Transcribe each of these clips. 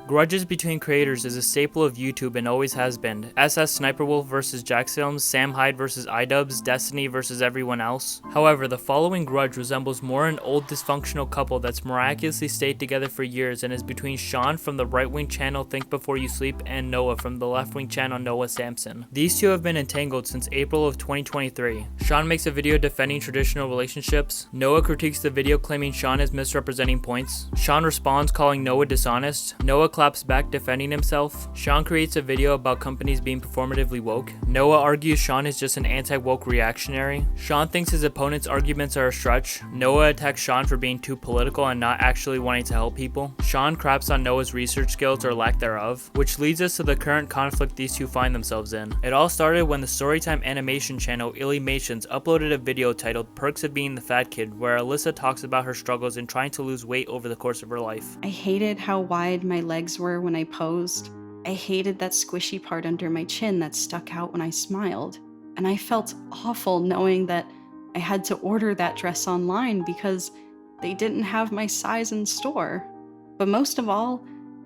Grudges between creators is a staple of YouTube and always has been. SS Sniperwolf vs Jax Films, Sam Hyde vs iDubbbz, Destiny vs everyone else. However, the following grudge resembles more an old dysfunctional couple that's miraculously stayed together for years and is between Sean from the right-wing channel Think Before You Sleep and Noah from the left-wing channel Noah Samsen. These two have been entangled since April of 2023. Sean makes a video defending traditional relationships. Noah critiques the video claiming Sean is misrepresenting points. Sean responds calling Noah dishonest. Noah claps back defending himself. Sean creates a video about companies being performatively woke. Noah argues Sean is just an anti-woke reactionary. Sean thinks his opponent's arguments are a stretch. Noah attacks Sean for being too political and not actually wanting to help people. Sean craps on Noah's research skills or lack thereof, which leads us to the current conflict these two find themselves in. It all started when the Storytime animation channel Ilymations uploaded a video titled Perks of Being the Fat Kid, where Alyssa talks about her struggles in trying to lose weight over the course of her life. I hated how wide my legs were when I posed. I hated that squishy part under my chin that stuck out when I smiled. And I felt awful knowing that I had to order that dress online because they didn't have my size in store. But most of all,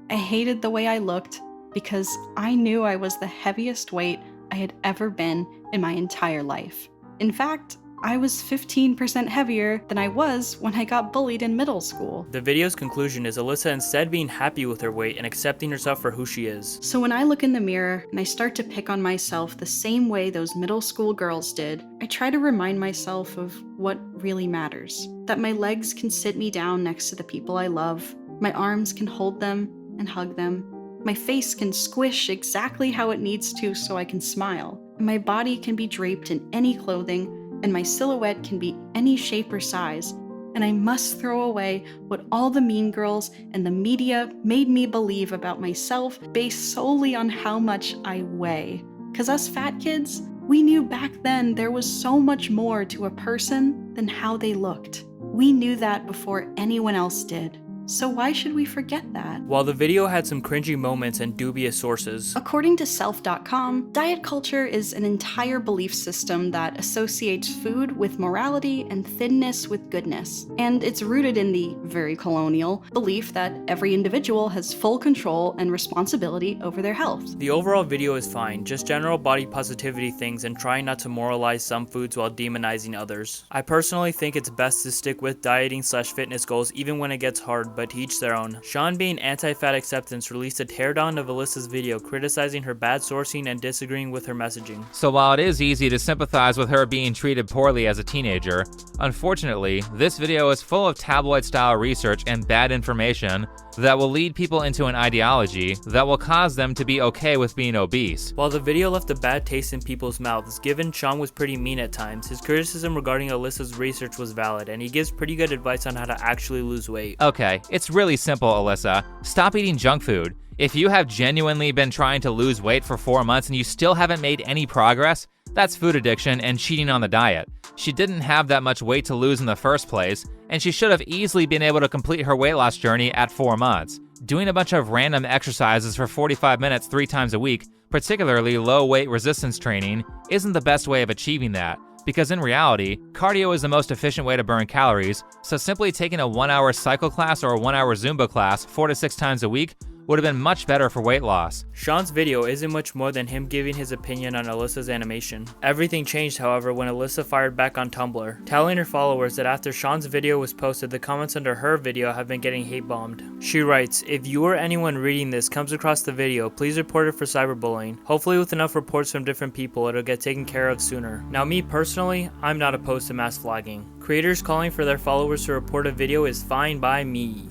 I hated the way I looked because I knew I was the heaviest weight I had ever been in my entire life. In fact, I was 15% heavier than I was when I got bullied in middle school. The video's conclusion is Alyssa instead being happy with her weight and accepting herself for who she is. So when I look in the mirror and I start to pick on myself the same way those middle school girls did, I try to remind myself of what really matters. That my legs can sit me down next to the people I love, my arms can hold them and hug them, my face can squish exactly how it needs to so I can smile, and my body can be draped in any clothing, and my silhouette can be any shape or size, and I must throw away what all the mean girls and the media made me believe about myself based solely on how much I weigh. 'Cause us fat kids, we knew back then there was so much more to a person than how they looked. We knew that before anyone else did. So why should we forget that? While the video had some cringy moments and dubious sources, according to self.com, diet culture is an entire belief system that associates food with morality and thinness with goodness. And it's rooted in the very colonial belief that every individual has full control and responsibility over their health. the overall video is fine, just general body positivity things and trying not to moralize some foods while demonizing others. I personally think it's best to stick with dieting/fitness goals even when it gets hard, but to each their own. Sean being anti-fat acceptance released a teardown of Alyssa's video criticizing her bad sourcing and disagreeing with her messaging. So while it is easy to sympathize with her being treated poorly as a teenager, unfortunately, this video is full of tabloid-style research and bad information that will lead people into an ideology that will cause them to be okay with being obese. While the video left a bad taste in people's mouths, given Sean was pretty mean at times, his criticism regarding Alyssa's research was valid, and he gives pretty good advice on how to actually lose weight. Okay, it's really simple, Alyssa. Stop eating junk food. If you have genuinely been trying to lose weight for 4 months and you still haven't made any progress, that's food addiction and cheating on the diet. She didn't have that much weight to lose in the first place, and she should have easily been able to complete her weight loss journey at 4 months. Doing a bunch of random exercises for 45 minutes 3 times a week, particularly low weight resistance training, isn't the best way of achieving that. Because in reality, cardio is the most efficient way to burn calories, so simply taking a 1-hour cycle class or a 1-hour Zumba class 4 to 6 times a week would have been much better for weight loss. Sean's video isn't much more than him giving his opinion on Alyssa's animation. Everything changed, however, when Alyssa fired back on Tumblr, telling her followers that after Sean's video was posted, the comments under her video have been getting hate bombed. She writes, "If you or anyone reading this comes across the video, please report it for cyberbullying. Hopefully with enough reports from different people, it'll get taken care of sooner." Now me personally, I'm not opposed to mass flagging. Creators calling for their followers to report a video is fine by me,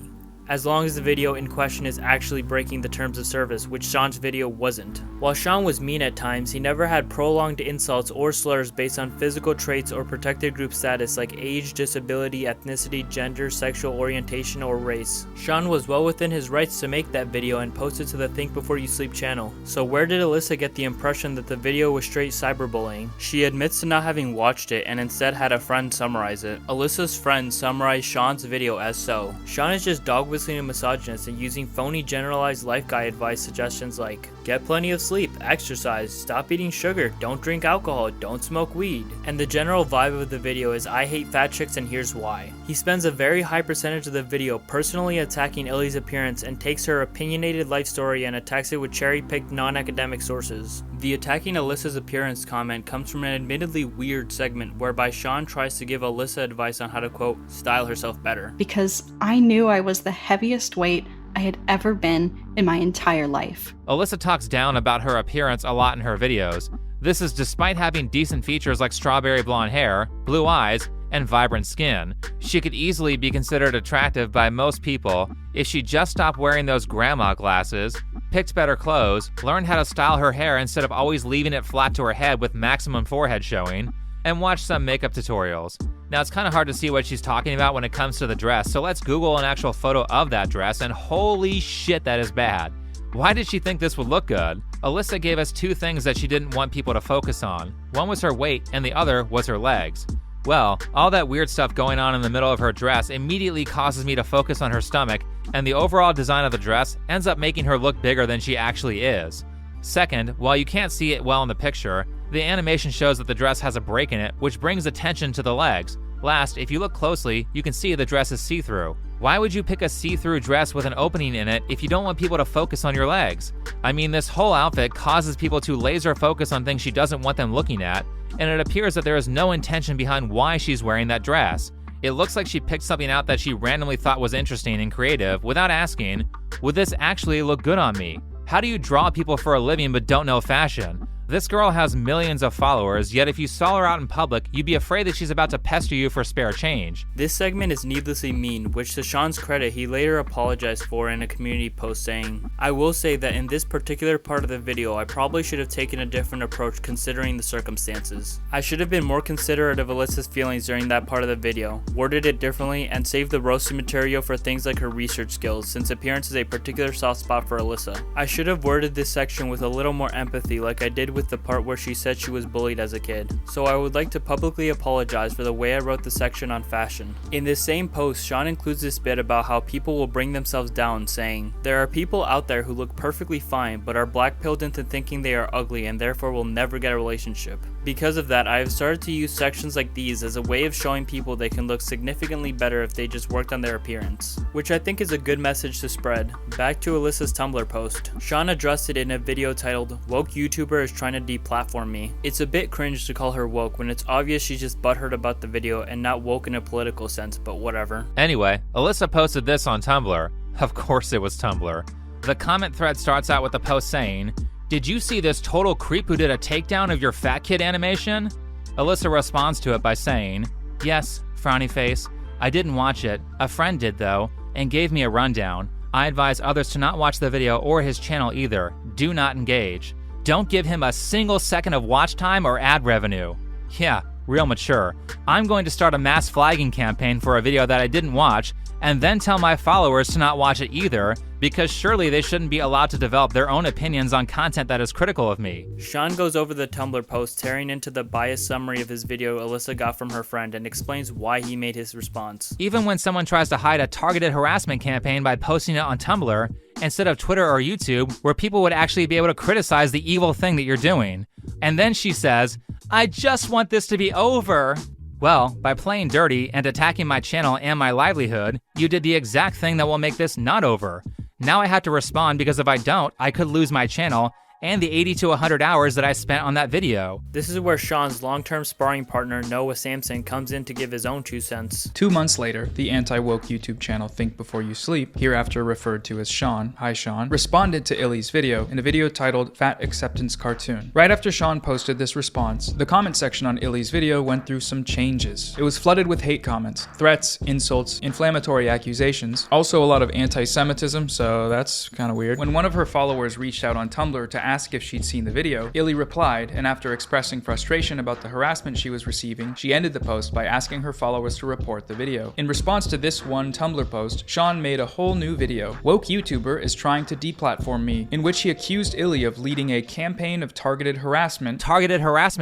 as long as the video in question is actually breaking the terms of service, which Sean's video wasn't. While Sean was mean at times, he never had prolonged insults or slurs based on physical traits or protected group status like age, disability, ethnicity, gender, sexual orientation, or race. Sean was well within his rights to make that video and post it to the Think Before You Sleep channel. So where did Alyssa get the impression that the video was straight cyberbullying? She admits to not having watched it and instead had a friend summarize it. Alyssa's friend summarized Sean's video as so: Sean is just dog needlessly misogynist and using phony generalized life guide advice suggestions like get plenty of sleep, exercise, stop eating sugar, don't drink alcohol, don't smoke weed. And the general vibe of the video is I hate fat chicks and here's why. He spends a very high percentage of the video personally attacking Illy's appearance and takes her opinionated life story and attacks it with cherry-picked non-academic sources. The attacking Alyssa's appearance comment comes from an admittedly weird segment whereby Sean tries to give Alyssa advice on how to quote, style herself better. Because I knew I was the heaviest weight I had ever been in my entire life. Alyssa talks down about her appearance a lot in her videos. This is despite having decent features like strawberry blonde hair, blue eyes, and vibrant skin. She could easily be considered attractive by most people if she just stopped wearing those grandma glasses, picked better clothes, learned how to style her hair instead of always leaving it flat to her head with maximum forehead showing, and watched some makeup tutorials. Now it's kind of hard to see what she's talking about when it comes to the dress, so let's Google an actual photo of that dress, and holy shit, that is bad. Why did she think this would look good? Alyssa gave us two things that she didn't want people to focus on. One was her weight, and the other was her legs. Well, all that weird stuff going on in the middle of her dress immediately causes me to focus on her stomach, and the overall design of the dress ends up making her look bigger than she actually is. Second, while you can't see it well in the picture, the animation shows that the dress has a break in it, which brings attention to the legs. Last, if you look closely, you can see the dress is see-through. Why would you pick a see-through dress with an opening in it if you don't want people to focus on your legs? I mean, this whole outfit causes people to laser focus on things she doesn't want them looking at, and it appears that there is no intention behind why she's wearing that dress. It looks like she picked something out that she randomly thought was interesting and creative without asking, would this actually look good on me? How do you draw people for a living but don't know fashion? This girl has millions of followers, yet if you saw her out in public, you'd be afraid that she's about to pester you for spare change. This segment is needlessly mean, which to Sean's credit, he later apologized for in a community post saying, I will say that in this particular part of the video, I probably should have taken a different approach considering the circumstances. I should have been more considerate of Alyssa's feelings during that part of the video, worded it differently, and saved the roasted material for things like her research skills, since appearance is a particular soft spot for Alyssa. I should have worded this section with a little more empathy like I did with the part where she said she was bullied as a kid. So I would like to publicly apologize for the way I wrote the section on fashion. In this same post, Sean includes this bit about how people will bring themselves down, saying, there are people out there who look perfectly fine but are black-pilled into thinking they are ugly and therefore will never get a relationship. Because of that, I have started to use sections like these as a way of showing people they can look significantly better if they just worked on their appearance, which I think is a good message to spread. Back to Alyssa's Tumblr post. Sean addressed it in a video titled, Woke YouTuber is trying to deplatform me. It's a bit cringe to call her woke when it's obvious she's just butthurt about the video and not woke in a political sense, but whatever. Anyway, Alyssa posted this on Tumblr. Of course it was Tumblr. The comment thread starts out with the post saying, did you see this total creep who did a takedown of your fat kid animation? Alyssa responds to it by saying, yes, frowny face. I didn't watch it. A friend did though, and gave me a rundown. I advise others to not watch the video or his channel either. Do not engage. Don't give him a single second of watch time or ad revenue. Yeah, real mature. I'm going to start a mass flagging campaign for a video that I didn't watch, and then tell my followers to not watch it either, because surely they shouldn't be allowed to develop their own opinions on content that is critical of me. Sean goes over the Tumblr post, tearing into the biased summary of his video Alyssa got from her friend, and explains why he made his response. Even when someone tries to hide a targeted harassment campaign by posting it on Tumblr, instead of Twitter or YouTube, where people would actually be able to criticize the evil thing that you're doing. And then she says, I just want this to be over. Well, by playing dirty and attacking my channel and my livelihood, you did the exact thing that will make this not over. Now I have to respond because if I don't, I could lose my channel and the 80 to 100 hours that I spent on that video. This is where Sean's long-term sparring partner, Noah Samsen, comes in to give his own 2 cents. 2 months later, the anti-woke YouTube channel Think Before You Sleep, hereafter referred to as Sean, hi Sean, responded to Illy's video in a video titled Fat Acceptance Cartoon. Right after Sean posted this response, the comment section on Illy's video went through some changes. It was flooded with hate comments, threats, insults, inflammatory accusations, also a lot of anti-Semitism, so that's kind of weird. When one of her followers reached out on Tumblr to ask if she'd seen the video, Illy replied, and after expressing frustration about the harassment she was receiving, she ended the post by asking her followers to report the video. In response to this one Tumblr post, Sean made a whole new video, "Woke YouTuber is trying to deplatform me," in which he accused Illy of leading a campaign of targeted harassment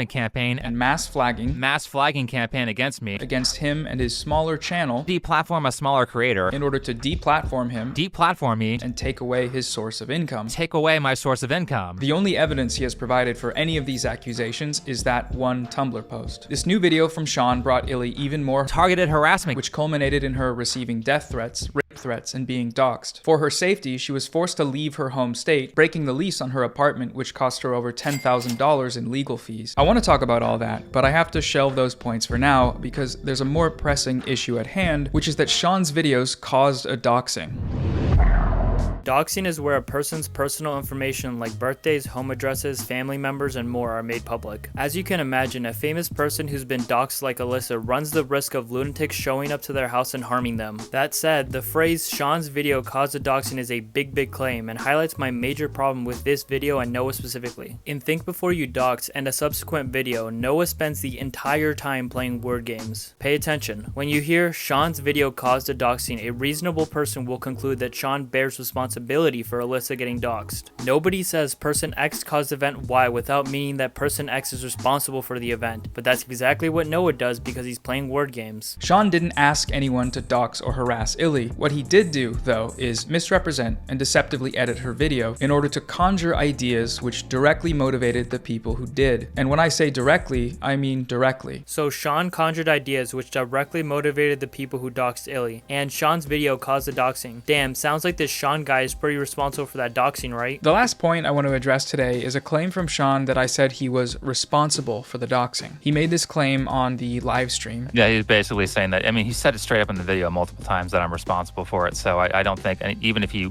campaign and mass flagging campaign against me, against him and his smaller channel, deplatform a smaller creator, in order to deplatform him, deplatform me, and take away his source of income. take away my source of income. The only evidence he has provided for any of these accusations is that one Tumblr post. This new video from Sean brought Illy even more Targeted harassment, which culminated in her receiving death threats, rape threats, and being doxxed. For her safety, she was forced to leave her home state, breaking the lease on her apartment, which cost her over $10,000 in legal fees. I want to talk about all that, but I have to shelve those points for now because there's a more pressing issue at hand, which is that Sean's videos caused a doxing. Doxing is where a person's personal information like birthdays, home addresses, family members, and more are made public. As you can imagine, a famous person who's been doxed like Alyssa runs the risk of lunatics showing up to their house and harming them. That said, the phrase "Sean's video caused a doxing" is a big claim and highlights my major problem with this video and Noah specifically. In Think Before You Dox and a subsequent video, Noah spends the entire time playing word games. Pay attention. When you hear "Sean's video caused a doxing," a reasonable person will conclude that Sean bears responsibility for Alyssa getting doxed. Nobody says person X caused event Y without meaning that person X is responsible for the event, but that's exactly what Noah does because he's playing word games. Sean didn't ask anyone to dox or harass Illy. What he did do, though, is misrepresent and deceptively edit her video in order to conjure ideas which directly motivated the people who did. And when I say directly, I mean directly. So Sean conjured ideas which directly motivated the people who doxed Illy, and Sean's video caused the doxing. Damn, sounds like this Sean guy is pretty responsible for that doxing, right? The last point I want to address today is a claim from Sean that I said he was responsible for the doxing. He made this claim on the live stream. Yeah, he's basically saying that. I mean, he said it straight up in the video multiple times that I'm responsible for it. So I don't think, and even if he,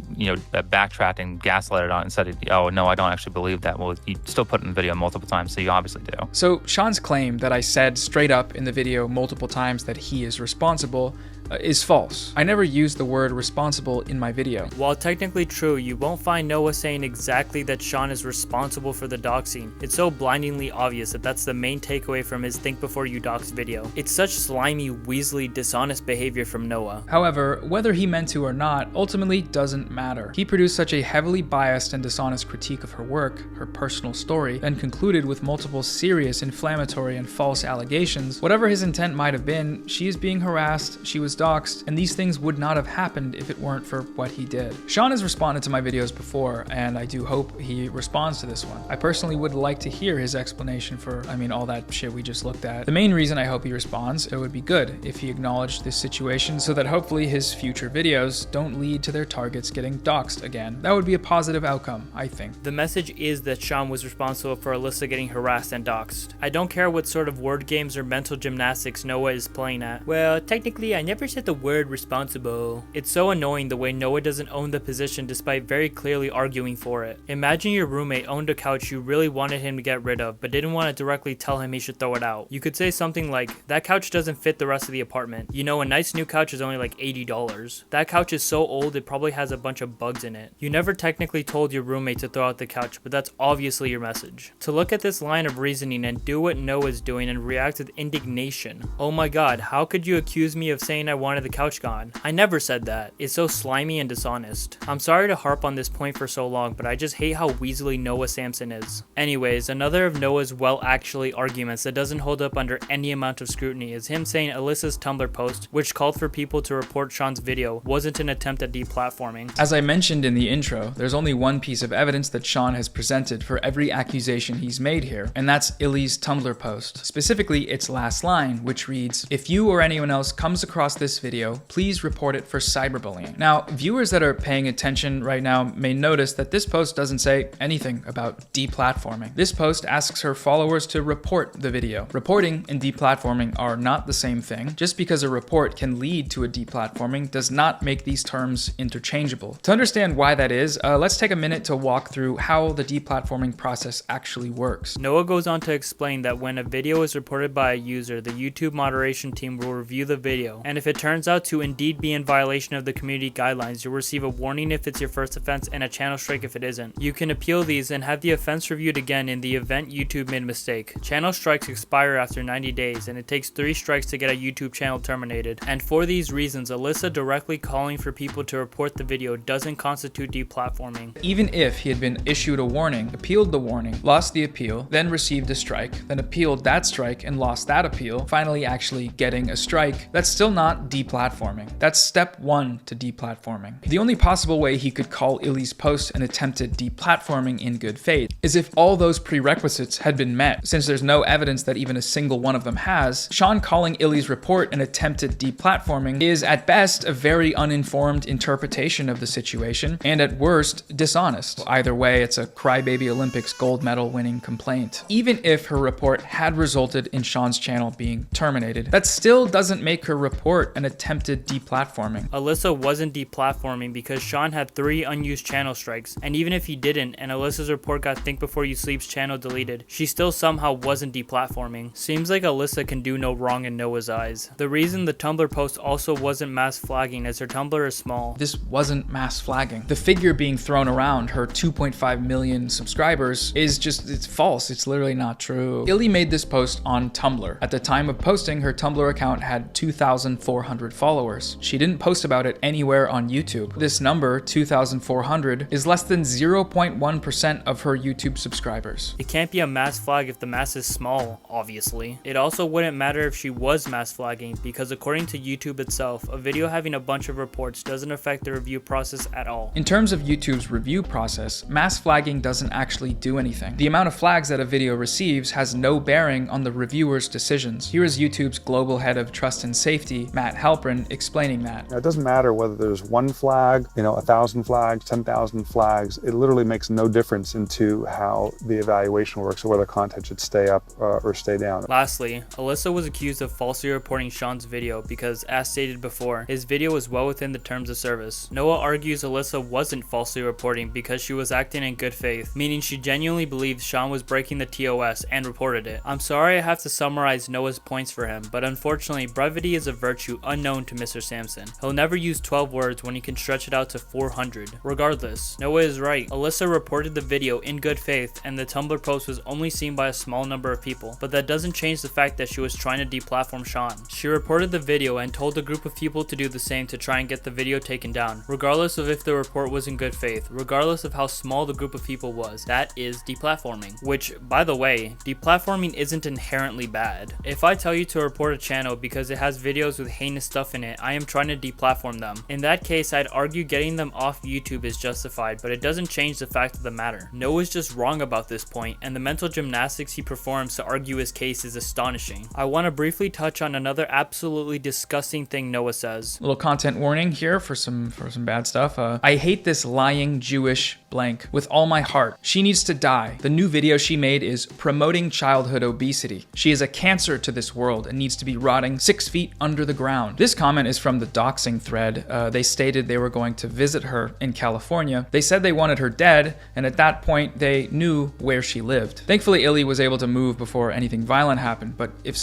backtracked and gaslighted on it and said, oh, no, I don't actually believe that. Well, you still put it in the video multiple times, so you obviously do. So Sean's claim that I said straight up in the video multiple times that he is responsible is false. I never used the word responsible in my video. While technically true, you won't find Noah saying exactly that Sean is responsible for the doxing. It's so blindingly obvious that that's the main takeaway from his Think Before You Dox video. It's such slimy, weaselly, dishonest behavior from Noah. However, whether he meant to or not ultimately doesn't matter. He produced such a heavily biased and dishonest critique of her work, her personal story, and concluded with multiple serious, inflammatory, and false allegations. Whatever his intent might have been, she is being harassed, she was doxed, and these things would not have happened if it weren't for what he did. Sean has responded to my videos before, and I do hope he responds to this one. I personally would like to hear his explanation for, all that shit we just looked at. The main reason I hope he responds, it would be good if he acknowledged this situation so that hopefully his future videos don't lead to their targets getting doxed again. That would be a positive outcome, I think. The message is that Sean was responsible for Alyssa getting harassed and doxed. I don't care what sort of word games or mental gymnastics Noah is playing at. Well, technically I never said the word responsible. It's so annoying the way Noah doesn't own the position despite very clearly arguing for it. Imagine your roommate owned a couch you really wanted him to get rid of but didn't want to directly tell him he should throw it out. You could say something like, that couch doesn't fit the rest of the apartment. A nice new couch is only like $80. That couch is so old it probably has a bunch of bugs in it. You never technically told your roommate to throw out the couch, but that's obviously your message. To look at this line of reasoning and do what Noah's doing and react with indignation. Oh my god, how could you accuse me of saying I wanted the couch gone? I never said that. It's so slimy and dishonest. I'm sorry to harp on this point for so long, but I just hate how weaselly Noah Samsen is. Anyways, another of Noah's actually arguments that doesn't hold up under any amount of scrutiny is him saying Alyssa's Tumblr post, which called for people to report Sean's video, wasn't an attempt at deplatforming. As I mentioned in the intro, there's only one piece of evidence that Sean has presented for every accusation he's made here, and that's Illy's Tumblr post. Specifically, its last line, which reads, "If you or anyone else comes across this video, please report it for cyberbullying." Now, viewers that are paying attention right now may notice that this post doesn't say anything about deplatforming. This post asks her followers to report the video. Reporting and deplatforming are not the same thing. Just because a report can lead to a deplatforming does not make these terms interchangeable. To understand why that is, let's take a minute to walk through how the deplatforming process actually works. Noah goes on to explain that when a video is reported by a user, the YouTube moderation team will review the video, and if it it turns out to indeed be in violation of the community guidelines, you'll receive a warning if it's your first offense and a channel strike if it isn't. You can appeal these and have the offense reviewed again in the event YouTube made a mistake. Channel strikes expire after 90 days, and it takes 3 strikes to get a YouTube channel terminated. And for these reasons, Alyssa directly calling for people to report the video doesn't constitute deplatforming. Even if he had been issued a warning, appealed the warning, lost the appeal, then received a strike, then appealed that strike and lost that appeal, finally actually getting a strike, that's still not deplatforming. That's step 1 to deplatforming. The only possible way he could call Ily's post an attempted deplatforming in good faith is if all those prerequisites had been met. Since there's no evidence that even a single one of them has, Sean calling Ily's report an attempted deplatforming is at best a very uninformed interpretation of the situation, and at worst, dishonest. Either way, it's a crybaby Olympics gold medal winning complaint. Even if her report had resulted in Sean's channel being terminated, that still doesn't make her report an attempted deplatforming. Alyssa wasn't deplatforming because Sean had 3 unused channel strikes, and even if he didn't and Alyssa's report got Think Before You Sleep's channel deleted, she still somehow wasn't deplatforming. Seems like Alyssa can do no wrong in Noah's eyes. The reason the Tumblr post also wasn't mass flagging is her Tumblr is small. This wasn't mass flagging. The figure being thrown around, her 2.5 million subscribers, it's false. It's literally not true. Ily made this post on Tumblr. At the time of posting, her Tumblr account had 2,400 followers. She didn't post about it anywhere on YouTube. This number, 2,400, is less than 0.1% of her YouTube subscribers. It can't be a mass flag if the mass is small, obviously. It also wouldn't matter if she was mass flagging, because according to YouTube itself, a video having a bunch of reports doesn't affect the review process at all. In terms of YouTube's review process, mass flagging doesn't actually do anything. The amount of flags that a video receives has no bearing on the reviewer's decisions. Here is YouTube's global head of trust and safety, Matt Halprin, explaining that. It doesn't matter whether there's 1 flag, 1,000 flags, 10,000 flags. It literally makes no difference into how the evaluation works or whether content should stay up or stay down. Lastly, Alyssa was accused of falsely reporting Sean's video because, as stated before, his video was well within the terms of service. Noah argues Alyssa wasn't falsely reporting because she was acting in good faith, meaning she genuinely believed Sean was breaking the TOS and reported it. I'm sorry I have to summarize Noah's points for him, but unfortunately brevity is a virtue unknown to Mr. Samsen. He'll never use 12 words when he can stretch it out to 400. Regardless, Noah is right. Alyssa reported the video in good faith and the Tumblr post was only seen by a small number of people, but that doesn't change the fact that she was trying to deplatform Sean. She reported the video and told a group of people to do the same to try and get the video taken down, regardless of if the report was in good faith, regardless of how small the group of people was. That is deplatforming. Which, by the way, deplatforming isn't inherently bad. If I tell you to report a channel because it has videos with heinous stuff in it, I am trying to deplatform them. In that case, I'd argue getting them off YouTube is justified, but it doesn't change the fact of the matter. Noah's just wrong about this point, and the mental gymnastics he performs to argue his case is astonishing. I want to briefly touch on another absolutely disgusting thing Noah says. Little content warning here for some bad stuff. I hate this lying Jewish blank with all my heart. She needs to die. The new video she made is promoting childhood obesity. She is a cancer to this world and needs to be rotting 6 feet under the ground. This comment is from the doxing thread. They stated they were going to visit her in California. They said they wanted her dead, and at that point they knew where she lived. Thankfully, Ily was able to move before anything violent happened, but if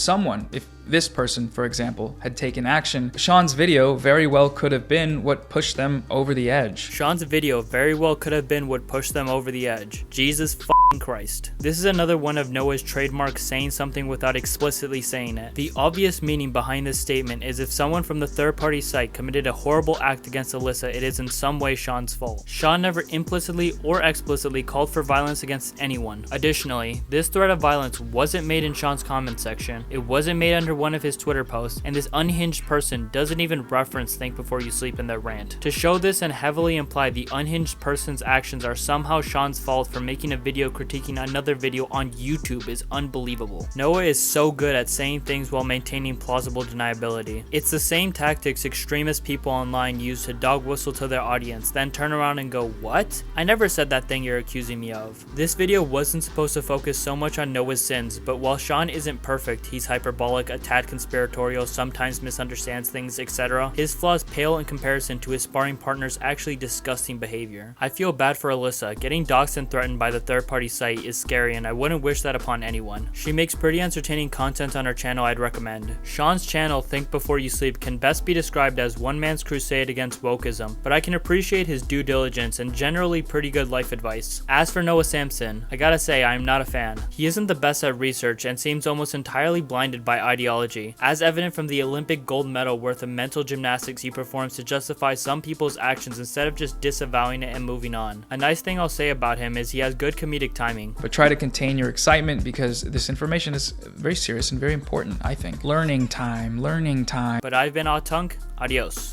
this person, for example, had taken action, Sean's video very well could have been what pushed them over the edge. Sean's video very well could have been what pushed them over the edge. Jesus f***ing Christ. This is another one of Noah's trademarks saying something without explicitly saying it. The obvious meaning behind this statement is if someone from the third-party site committed a horrible act against Alyssa, it is in some way Sean's fault. Sean never implicitly or explicitly called for violence against anyone. Additionally, this threat of violence wasn't made in Sean's comment section. It wasn't made under one of his Twitter posts, and this unhinged person doesn't even reference Think Before You Sleep in their rant. To show this and heavily imply the unhinged person's actions are somehow Sean's fault for making a video critiquing another video on YouTube is unbelievable. Noah is so good at saying things while maintaining plausible deniability. It's the same tactics extremist people online use to dog whistle to their audience, then turn around and go, "What? I never said that thing you're accusing me of." This video wasn't supposed to focus so much on Noah's sins, but while Sean isn't perfect, he's hyperbolic, a tad conspiratorial, sometimes misunderstands things, etc., his flaws pale in comparison to his sparring partner's actually disgusting behavior. I feel bad for Alyssa. Getting doxed and threatened by the third-party site is scary, and I wouldn't wish that upon anyone. She makes pretty entertaining content on her channel I'd recommend. Sean's channel, Think Before You Sleep, can best be described as one man's crusade against wokeism, but I can appreciate his due diligence and generally pretty good life advice. As for Noah Samsen, I gotta say I am not a fan. He isn't the best at research and seems almost entirely blinded by ideology, as evident from the Olympic gold medal worth of mental gymnastics he performs to justify some people's actions instead of just disavowing it and moving on. A nice thing I'll say about him is he has good comedic timing. But try to contain your excitement because this information is very serious and very important, I think. Learning time. But I've been Autunk, adios.